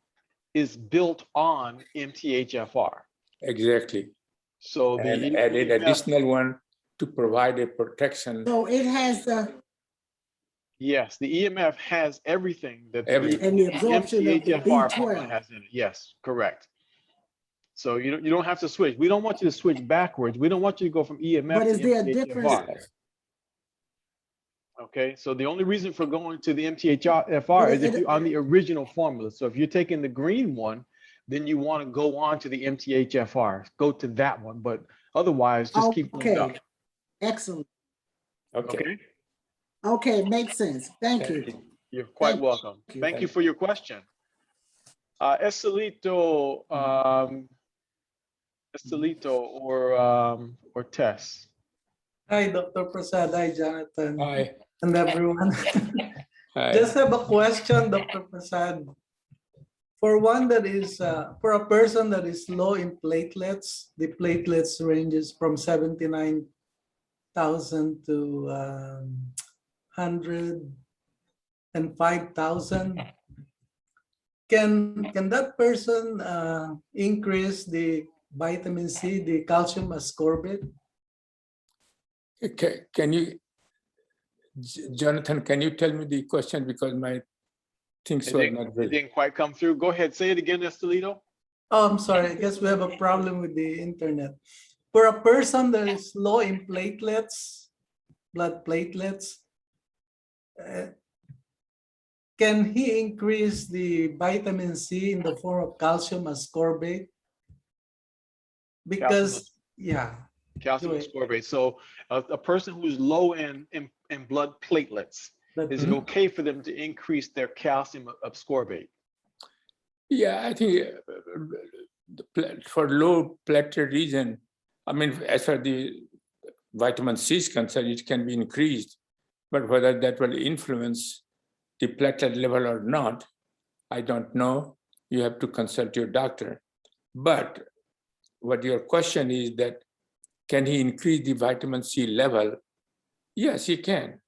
is built on MTHFR. Exactly. So and added EMF, additional one to provide a protection. So it has the yes, the EMF has everything that and the absorption of the MTHFR formula B12. has in it. Yes, correct. So you don't have to switch. We don't want you to switch backwards. We don't want you to go from EMF But is to there a MTHFR. difference? Okay, so the only reason for going to the MTHFR is if you're on the original formula. So if you're taking the green one, then you want to go on to the MTHFR. Go to that one, but otherwise, just keep going up. Okay, excellent. Okay. Okay, makes sense. Thank you. You're quite Thank welcome. you. Thank you for your question. Estelito, or Tess. Hi, Dr. Prasad. Hi, Jonathan. Hi. And everyone. Hi. Just have a question, Dr. Prasad. For one that is, for a person that is low in platelets, the platelets ranges from 79,000 to 105,000. Can that person increase the vitamin C, the calcium ascorbate? Okay, can you, Jonathan, can you tell me the question because my things It were didn't, not it very. didn't quite come through. Go ahead, say it again, Estelito. Oh, I'm sorry. I guess we have a problem with the internet. For a person that is low in platelets, blood platelets, can he increase the vitamin C in the form of calcium ascorbate? Because, yeah, Calcium do it. ascorbate. So a person who's low in blood platelets, But is it okay for them to increase their calcium ascorbate? Yeah, I think for low platelet region, I mean, as far as the vitamin C is concerned, it can be increased, but whether that will influence the platelet level or not, I don't know. You have to consult your doctor. But what your question is that, can he increase the vitamin C level? Yes, he can.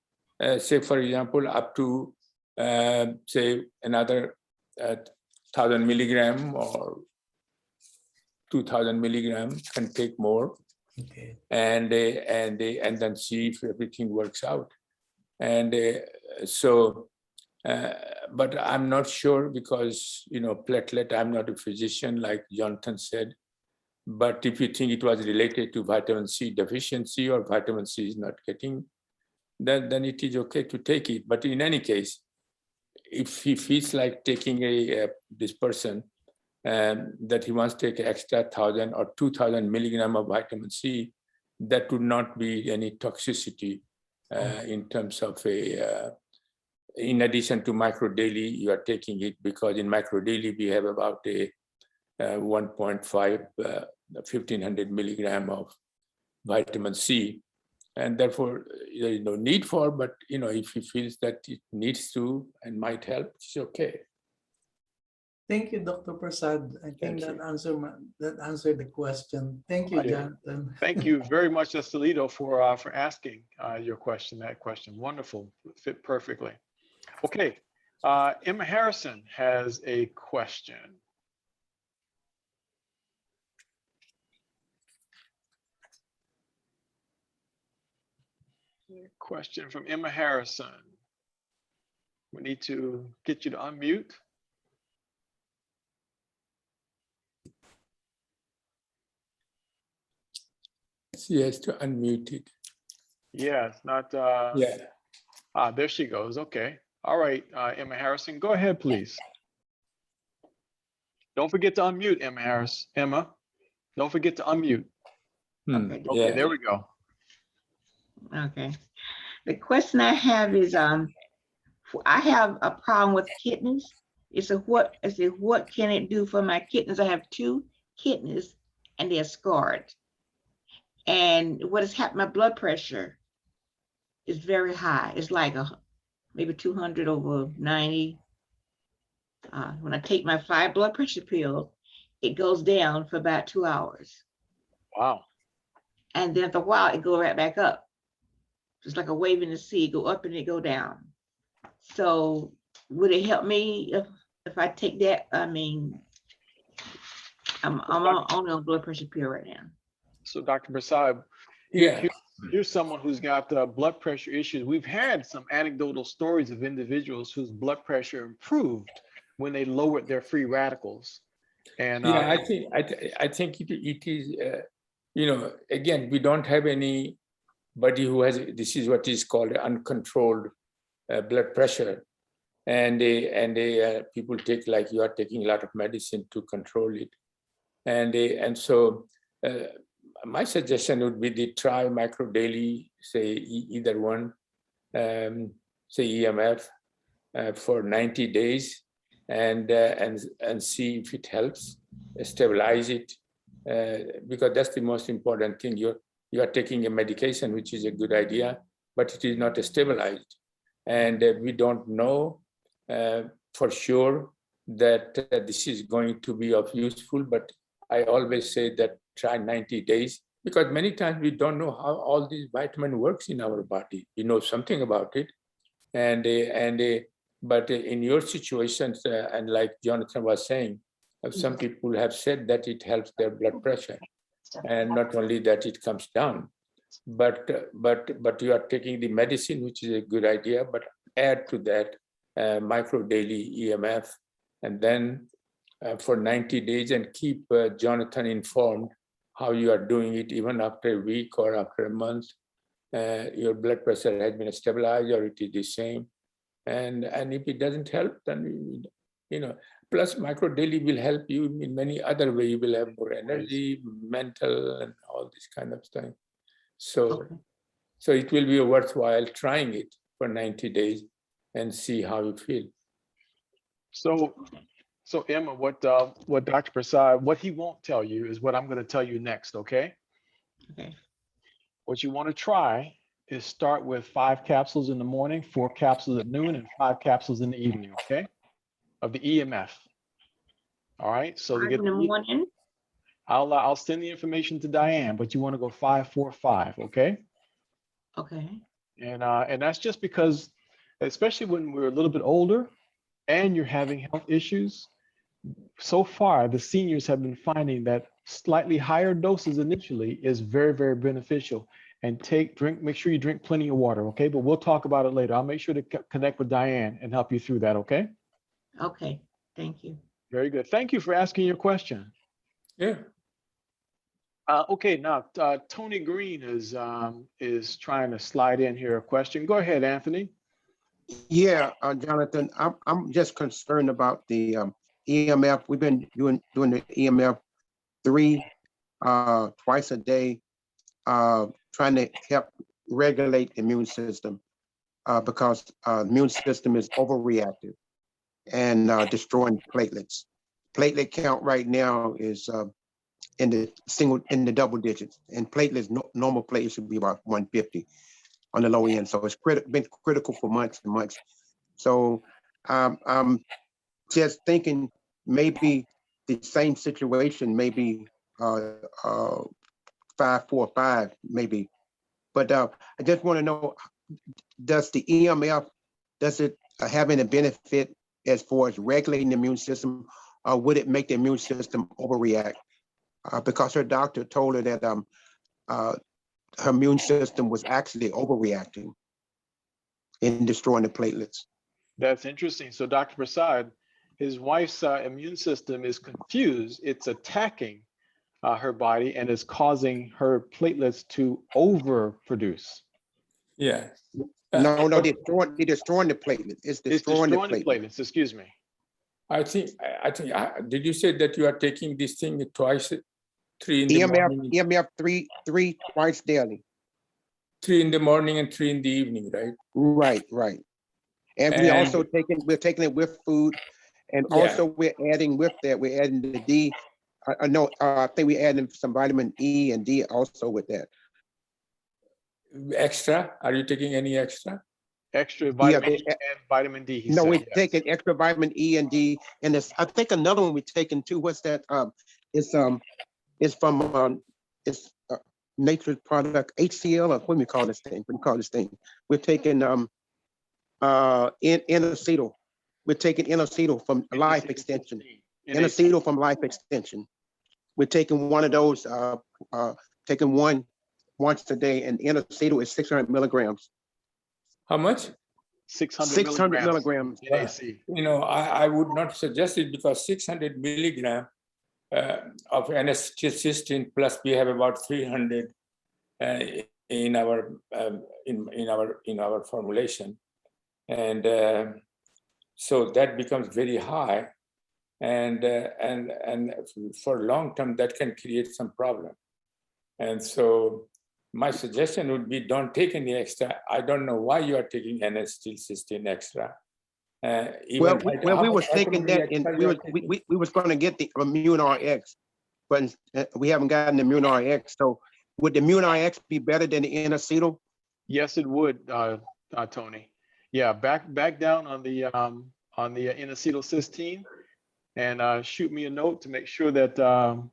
Say, for example, up to, say, another 1,000 milligram or 2,000 milligram, can take more, okay. and then see if everything works out. And so, but I'm not sure because, platelet, I'm not a physician, like Jonathan said. But if you think it was related to vitamin C deficiency or vitamin C is not getting, then it is okay to take it. But in any case, if he feels like taking this person that he wants to take extra 1,000 or 2,000 milligram of vitamin C, that would not be any toxicity in terms of in addition to micro daily, you are taking it because in micro daily we have about a 1.5, 1,500 milligram of vitamin C. And therefore, there is no need for, but if he feels that it needs to and might help, it's okay. Thank you, Dr. Prasad. I think that answered the question. Thank you, Jonathan. Thank you very much, Estelito, for asking your question, that question. Wonderful, fit perfectly. Okay, Emma Harrison has a question. Question from Emma Harrison. We need to get you to unmute. She has to unmute it. Yeah, it's not. Yeah. There she goes. Okay. All right, Emma Harrison, go ahead, please. Don't forget to unmute, Emma Harris. Emma, don't forget to unmute. Okay, Yeah. there we go. Okay. The question I have is, I have a problem with kidneys. What can it do for my kidneys? I have 2 kidneys and they're scarred. And what has happened, my blood pressure is very high. It's like maybe 200 over 90. When I take my 5 blood pressure pills, it goes down for about 2 hours. Wow. And then after a while, it goes right back up. Just like a wave in the sea, go up and it go down. So would it help me if I take that? I mean, I'm on blood pressure pill right now. So Dr. Prasad, Yeah. here's someone who's got blood pressure issues. We've had some anecdotal stories of individuals whose blood pressure improved when they lowered their free radicals. And Yeah, I think it is, again, we don't have anybody who has, this is what is called uncontrolled blood pressure. And people take, like you are taking a lot of medicine to control it. And so my suggestion would be to try micro daily, say either one, say EMF for 90 days and see if it helps stabilize it, because that's the most important thing. You are taking a medication, which is a good idea, but it is not stabilized. And we don't know for sure that this is going to be of useful, but I always say that try 90 days, because many times we don't know how all these vitamin works in our body. We know something about it, but in your situations, and like Jonathan was saying, some people have said that it helps their blood pressure, and not only that, it comes down. but you are taking the medicine, which is a good idea, but add to that micro daily EMF, and then for 90 days, and keep Jonathan informed how you are doing it, even after a week or after a month. Your blood pressure has been stabilized or it is the same. And if it doesn't help, then, plus micro daily will help you in many other ways. You will have more energy, mental, and all this kind of stuff. So, so it will be worthwhile trying it for 90 days and see how you feel. So Emma, what Dr. Prasad, what he won't tell you is what I'm going to tell you next, okay? Okay. What you want to try is start with 5 capsules in the morning, 4 capsules at noon, and 5 capsules in the evening, okay? Of the EMF. All right. So to 5 get in the morning. I'll send the information to Diane, but you want to go 5, 4, 5, okay? Okay. And that's just because, especially when we're a little bit older and you're having health issues, so far the seniors have been finding that slightly higher doses initially is very, very beneficial. And make sure you drink plenty of water, okay? But we'll talk about it later. I'll make sure to connect with Diane and help you through that, okay? Okay. Thank you. Very good. Thank you for asking your question. Yeah. Okay, now Tony Green is trying to slide in here a question. Go ahead, Anthony. Yeah, Jonathan, I'm just concerned about the EMF. We've been doing the EMF 3 twice a day, trying to help regulate the immune system because the immune system is overreactive and destroying platelets. Platelet count right now is in the double digits, and platelets, normal platelets should be about 150 on the low end. So it's been critical for months and months. So I'm just thinking maybe the same situation, maybe 545, maybe. But I just want to know, does the EMF, does it have any benefit as far as regulating the immune system, or would it make the immune system overreact? Because her doctor told her that her immune system was actually overreacting in destroying the platelets. That's interesting. So Dr. Prasad, his wife's immune system is confused. It's attacking her body and is causing her platelets to overproduce. Yeah. No, they're destroying the platelets. It's destroying the platelets. Excuse me. I think, did you say that you are taking this thing twice, 3 in the morning? EMF 3 twice daily. 3 in the morning and 3 in the evening, right? Right. And we're taking it with food, and also we're adding with that, we're adding the D. I think we're adding some vitamin E and D also with that. Extra? Are you taking any extra? Extra vitamin E and vitamin D. No, we're taking extra vitamin E and D, and I think another one we're taking too. What's that? It's from nature's product, HCL, or what do we call this thing? We're taking inositol. We're taking inositol from Life Extension. Inositol from Life Extension. We're taking one of those, taking one once a day, and inositol is 600 milligrams. How much? 600 milligrams. NaC. I would not suggest it, because 600 milligram of N-acetylcysteine, plus we have about 300 in our formulation, and so that becomes very high, and for long term that can create some problem. And so my suggestion would be, don't take any extra. I don't know why you are taking N-acetylcysteine extra. We was thinking that, and we was going to get the Immune RX, but we haven't gotten the Immune RX. So would the Immune RX be better than the inositol? Yes, it would, Tony. Yeah, back down on the N-acetylcysteine, and shoot me a note to make sure that the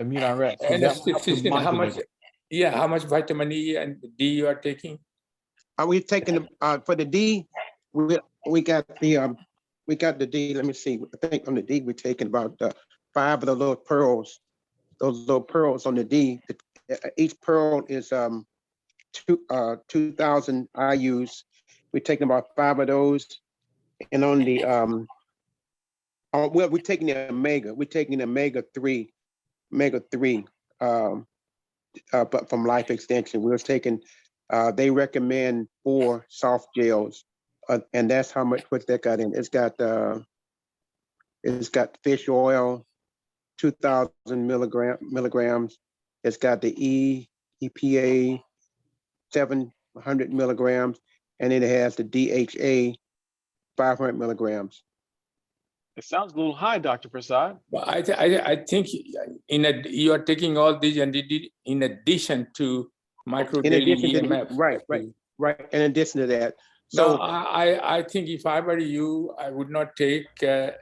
Immune RX. N-acetylcysteine, how much? Yeah, how much vitamin E and D you are taking? Are we taking for the D? We got the D. Let me see. I think on the D we're taking about 5 of the little pearls. Those little pearls on the D. Each pearl is 2,000 IUs. We're taking about 5 of those. And on the, well, we're taking the Omega. We're taking the Omega 3, but from Life Extension. We're taking, they recommend 4 soft gels. And that's how much, what that got in. It's got fish oil, 2,000 milligrams. It's got the EPA, 700 milligrams, and then it has the DHA, 500 milligrams. It sounds a little high, Dr. Prasad. But I think you are taking all these and in addition to micro In daily addition to EMF. right. In addition to that, So so I think if I were you, I would not take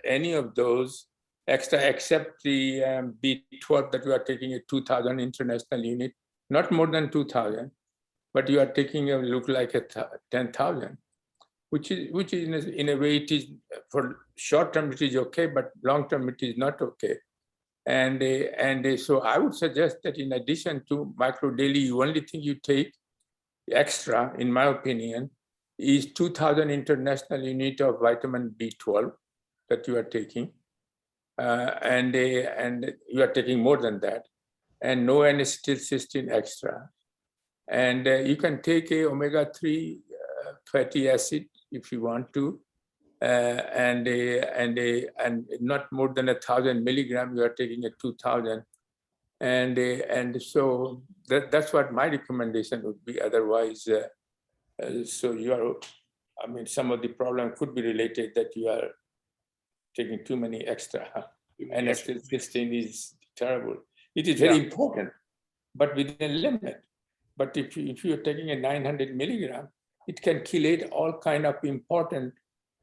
any of those extra except the B12 that you are taking a 2,000 international unit, not more than 2,000, but you are taking a look like a 10,000, which is in a way it is for short term it is okay, but long term it is not okay. And so I would suggest that in addition to micro daily, the only thing you take extra, in my opinion, is 2,000 international unit of vitamin B12 that you are taking, and you are taking more than that, and no N-acetylcysteine extra, and you can take a omega-3 fatty acid if you want to, and not more than 1,000 milligrams. You are taking a 2,000, and so that's what my recommendation would be. Otherwise. So you are, I mean, some of the problem could be related that you are taking too many extra. And N-acetylcysteine is terrible. It is very important, but within a limit. But if you are taking a 900 milligram, it can chelate all kind of important,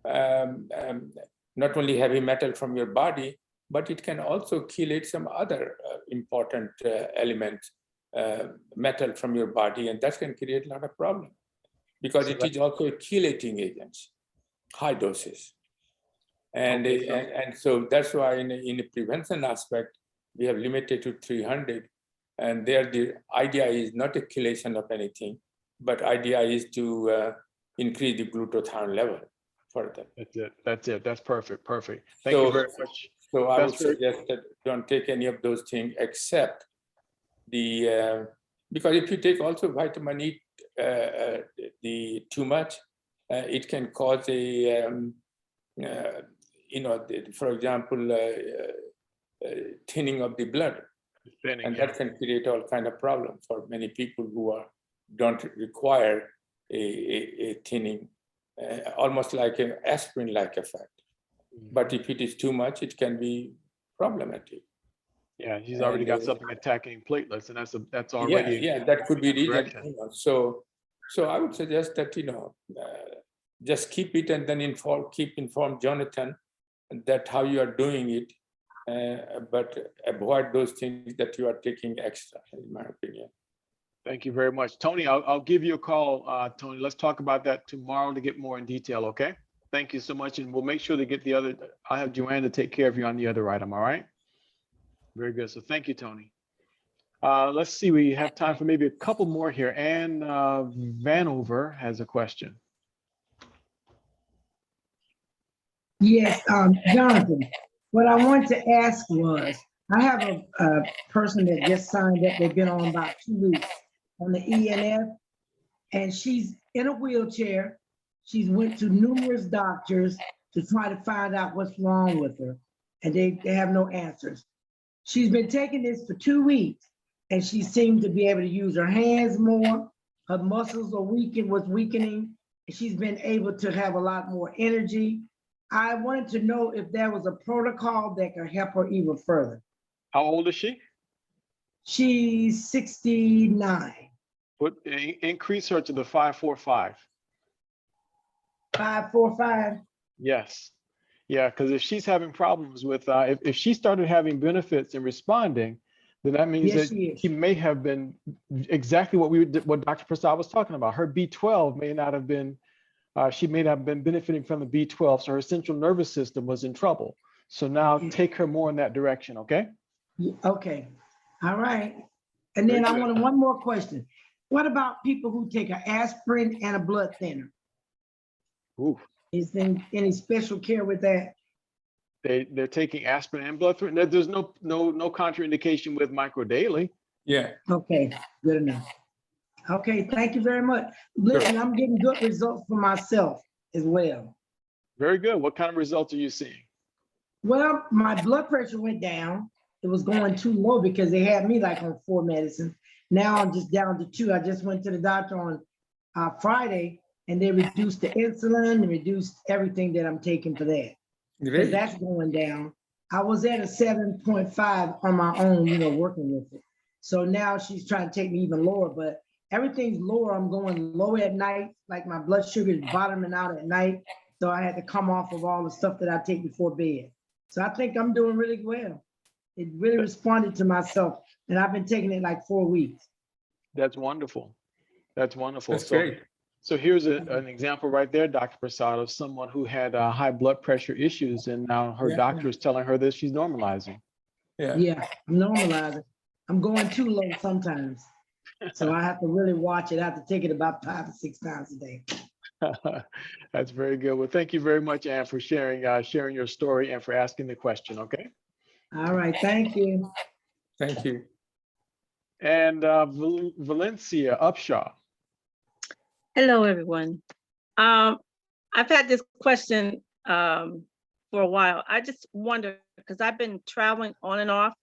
not only heavy metal from your body, but it can also chelate some other important element, metal from your body, and that can create a lot of problems. Because it is also a chelating agent, high doses. And so that's why in the prevention aspect, we have limited to 300. And there the idea is not a chelation of anything, but idea is to increase the glutathione level further. That's it. That's perfect. Thank you very much. So I would suggest that don't take any of those things except the, because if you take also vitamin E, the too much, it can cause a, for example, thinning of the blood, and that can create all kind of problems for many people who don't require a thinning, almost like an aspirin-like effect. But if it is too much, it can be problematic. Yeah, he's already got something attacking platelets, and that's already that could be reason. So I would suggest that just keep it and then keep informed Jonathan that how you are doing it, but avoid those things that you are taking extra, in my opinion. Thank you very much, Tony. I'll give you a call, Tony. Let's talk about that tomorrow to get more in detail. Okay. Thank you so much, and we'll make sure to get the other. I'll have Joanne to take care of you on the other item. All right. Very good. So thank you, Tony. Let's see, we have time for maybe a couple more here. Ann Vanover has a question. Yes, Jonathan, what I wanted to ask was, I have a person that just signed up. They've been on about 2 weeks on the ENF, and she's in a wheelchair. She's went to numerous doctors to try to find out what's wrong with her, and they have no answers. She's been taking this for 2 weeks, and she seemed to be able to use her hands more. Her muscles was weakening, and she's been able to have a lot more energy. I wanted to know if there was a protocol that could help her even further. How old is she? She's 69. Increase her to the 545. 545? Yes. Yeah, because if she's having problems with, if she started having benefits and responding, then that means Yes, that she may have been exactly what Dr. Prasad was talking about. Her B12 may not have been, she may not have been benefiting from the B12, so her central nervous system was in trouble. So now take her more in that direction, okay? Okay, all right. And then I wanted one more question. What about people who take an aspirin and a blood thinner? Ooh, Is there any special care with that? they're taking aspirin and blood thinner. There's no contraindication with micro daily. Yeah. Okay, good enough. Okay, thank you very much. Listen, I'm getting good results for myself as well. Very good. What kind of results are you seeing? Well, my blood pressure went down. It was going too low because they had me like on 4 medicines. Now I'm just down to 2. I just went to the doctor on Friday and they reduced the insulin and reduced everything that I'm taking for that. Because Great. that's going down. I was at a 7.5 on my own, working with it. So now she's trying to take me even lower, but everything's lower. I'm going low at night, like my blood sugar is bottoming out at night. So I had to come off of all the stuff that I take before bed. So I think I'm doing really well. It really responded to myself. And I've been taking it like 4 weeks. That's wonderful. That's wonderful. That's great. So here's an example right there, Dr. Prasad, of someone who had high blood pressure issues, and now her Yeah. doctor is telling her that she's normalizing. Yeah. Yeah, I'm normalizing. I'm going too low sometimes. So I have to really watch it. I have to take it about 5 to 6 times a day. That's very good. Well, thank you very much, Anne, for sharing your story and for asking the question. Okay. All right, thank you. Thank you. And Valencia Upshaw. Hello, everyone. I've had this question for a while. I just wonder, because I've been traveling on and off,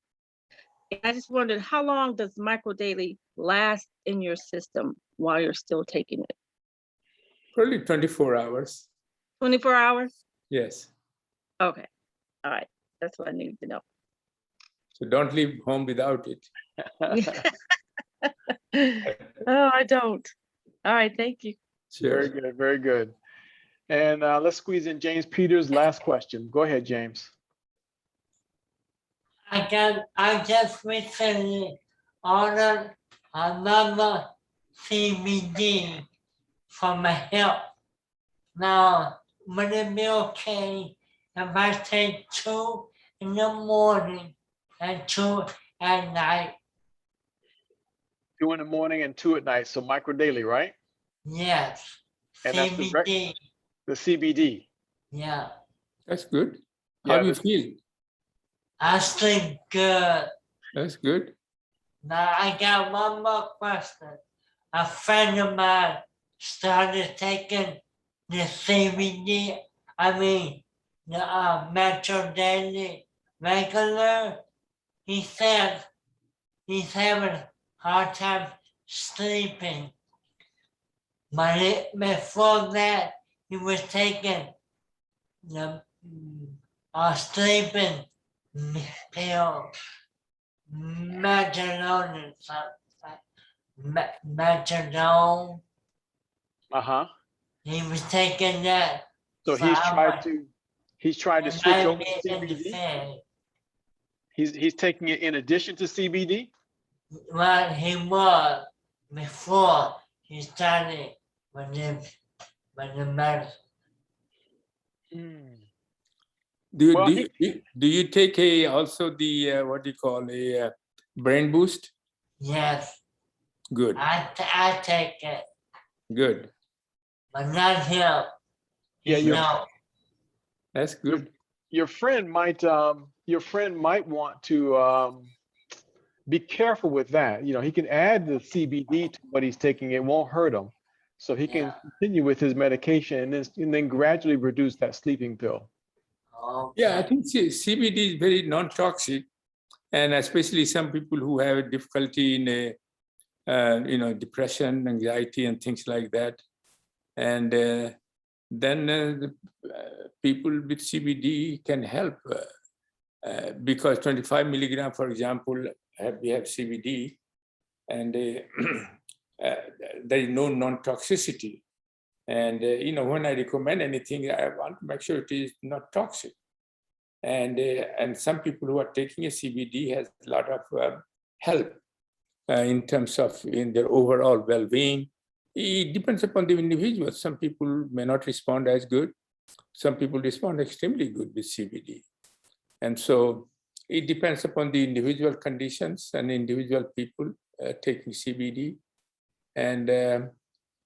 and I just wondered, how long does microdaily last in your system while you're still taking it? Probably 24 hours. 24 hours? Yes. Okay. All right. That's what I need to know. So don't leave home without it. Oh, I don't. All right. Thank you. Very Sure. good. Very good. And let's squeeze in James Peters' last question. Go ahead, James. I just recently ordered another CBD for my health. Now, would it be okay if I take 2 in the morning and 2 at night? 2 in the morning and 2 at night. So micro daily, right? Yes. And that's CBD. the CBD. Yeah. That's good. How do you this- feel? I sleep good. That's good. Now I got one more question. A friend of mine started taking the CBD, the Metro Daily regular. He said he's having a hard time sleeping. But before that, he was taking the sleeping pill. Metadone, metadone. Uh-huh. He was taking that. So he's tried to switch over to CBD. He's taking it in addition to CBD. Well, he was before he started with the medicine. Well, Do you take also the what do you call a brain boost? Yes, Good. I take it, Good. but not him. Yeah, No. That's good. your friend might want to be careful with that. He can add the CBD to what he's taking. It won't hurt him. So he can continue with his medication and then gradually reduce that sleeping pill. Okay. Yeah, I think CBD is very non-toxic, and especially some people who have difficulty in depression, anxiety, and things like that. And then the people with CBD can help because 25 milligram, for example, we have CBD, and there is no non-toxicity. And when I recommend anything, I want to make sure it is not toxic. And some people who are taking a CBD has a lot of help in terms of in their overall well-being. It depends upon the individual. Some people may not respond as good. Some people respond extremely good with CBD. And so it depends upon the individual conditions and individual people taking CBD. And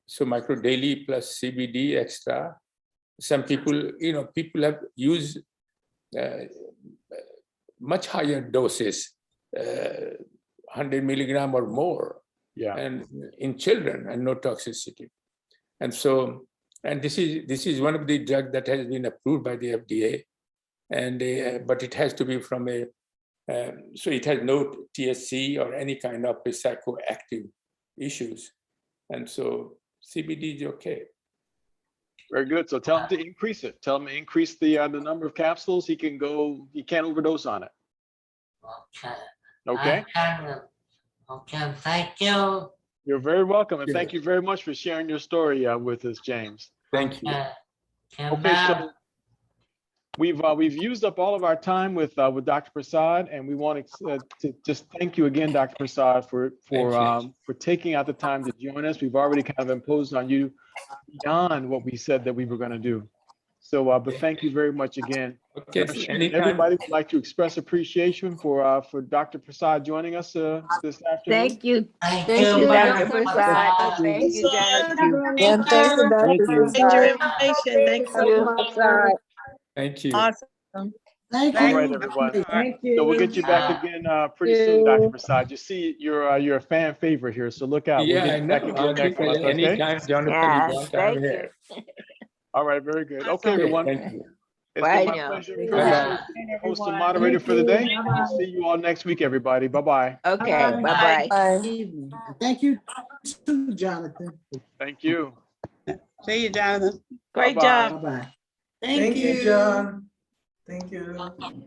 so micro daily plus CBD extra. Some people, people have used much higher doses, 100 milligram or more, Yeah. and in children, and no toxicity. And so, and this is one of the drugs that has been approved by the FDA, and but it has to be from a so it has no THC or any kind of psychoactive issues, and so CBD is okay. Very good. So tell him to increase it. Tell him to increase the number of capsules. He can't overdose on it. Okay. Okay. Okay, thank you. You're very welcome. And Sure. thank you very much for sharing your story with us, James. Thank you. Okay, so we've used up all of our time with Dr. Prasad, and we want to just thank you again, Dr. Prasad, for taking out the time to join us. We've already kind of imposed on you beyond what we said that we were going to do. So, but thank you very much again. Okay, And I'm so sure anytime. everybody would like to express appreciation for Dr. Prasad joining us this afternoon. Thank you. Thank Thank you, you, Dr. Dr. Prasad. Prasad. Thank you, Jonathan. Thank And thank you, you. Dr. Thank you. Appreciate your Prasad. information. Thanks so you. much. Thank you. Awesome. Thank All you. right, everyone. Thank So we'll you. get you back again pretty soon, Dr. Prasad. You see, you're a fan favorite here, so look out. We'll Yeah, I get you back know. again next month, okay? Anytime, Jonathan, Yes, you want, I'm thank you. here. All right, very good. Okay, Okay, everyone. thank you. It's Bye been my now. pleasure Bye-bye. being host and moderator for the day. We'll see you all next week, everybody. Bye-bye. Okay, Bye. bye-bye. Bye. Evening. Thank you too, Jonathan. Thank you. See you, Jonathan. Great Bye-bye. job. Bye-bye. Thank you, John. Thank you.